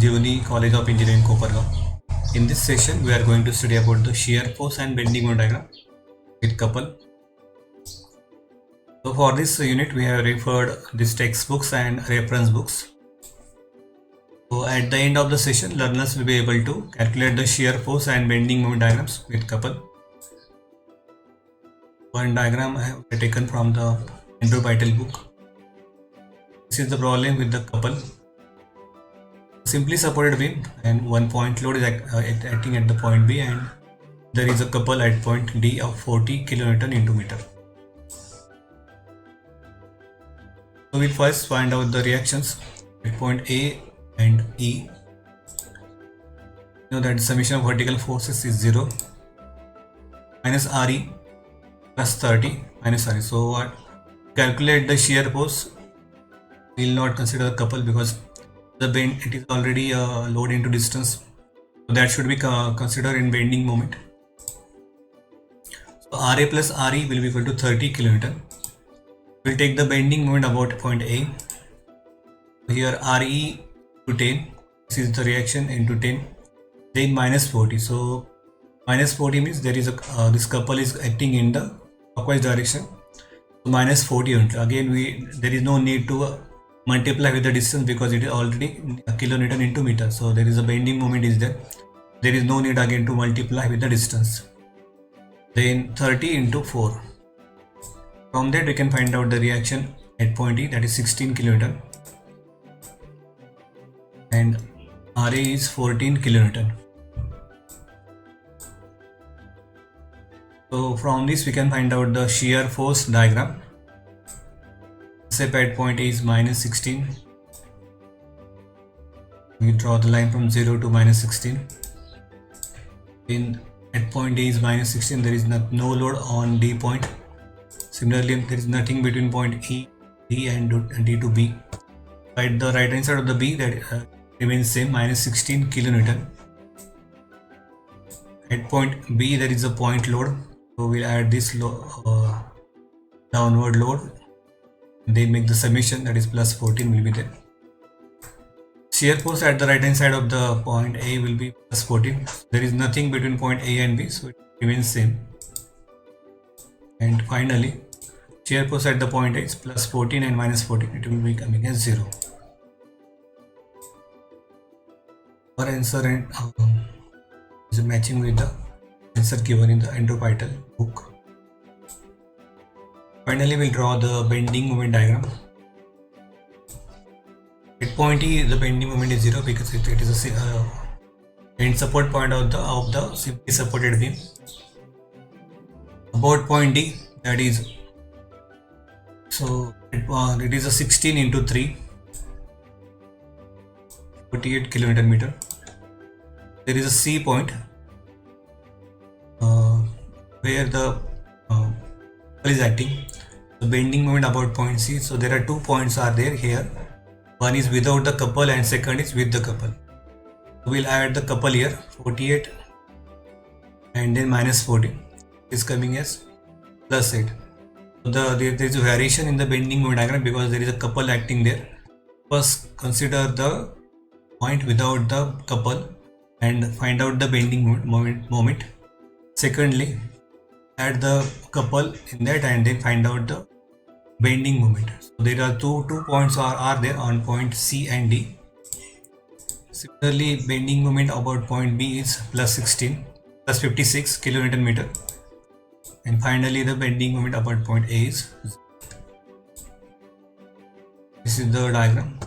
Sanjeevani College of Engineering, Kopargaon. In this session, we are going to study about the shear force and bending moment diagram with couple. So for this unit, we have referred these textbooks and reference books. So at the end of the session, learners will be able to calculate the shear force and bending moment diagrams with couple. One diagram I have taken from the Andrew Beitel book. This is the problem with the couple. Simply supported beam and one point load is acting at the point B, and there is a couple at point D of 40 kN into meter. So we'll first find out the reactions at point A and E. You know that the summation of vertical forces is 0 minus Re plus 30 minus Re. So calculate the shear force. We will not consider the couple because the bend, it is already a load into distance, so that should be considered in bending moment. So Ra plus Re will be equal to 30 kN. We'll take the bending moment about point A. Here Re to 10, this is the reaction into 10, then minus 40. So minus 40 means there is a this couple is acting in the clockwise direction. So minus 40 unit. Again, there is no need to multiply with the distance because it is already a kilonewton into meter. So there is a bending moment is there. There is no need again to multiply with the distance. Then 30 into 4. From that we can find out the reaction at point E, that is 16 kN, and Ra is 14 kN. So from this we can find out the shear force diagram. Step at point A is minus 16. We draw the line from 0 to minus 16. Then at point A is minus 16, there is no load on D point. Similarly, there is nothing between point E, D and D to B. At the right hand side of the B, that remains same, minus 16 kN. At point B, there is a point load. So we'll add this downward load. Then make the summation, that is plus 14 will be there. Shear force at the right hand side of the point A will be plus 14. There is nothing between point A and B, so it remains same. And finally, shear force at the point A is plus 14 and minus 14. It will be coming as 0. Our answer is matching with the answer given in the Andrew Beitel book. Finally, we'll draw the bending moment diagram. At point E, the bending moment is 0 because it is a end support point of the simply supported beam. About point D, that is, so it is a 16 into 3, 48 kN. There is a C point where the is acting. The bending moment about point C. So there are 2 points are there here. One is without the couple and second is with the couple. We'll add the couple here, 48 and then minus 14 is coming as plus 8. So there is a variation in the bending moment diagram because there is a couple acting there. First consider the point without the couple and find out the bending moment. Secondly, add the couple in that and then find out the bending moment. So there are two points are there on point C and D. Similarly, bending moment about point B is plus 16, plus 56 kN. And finally, the bending moment about point A is 0. This is the diagram.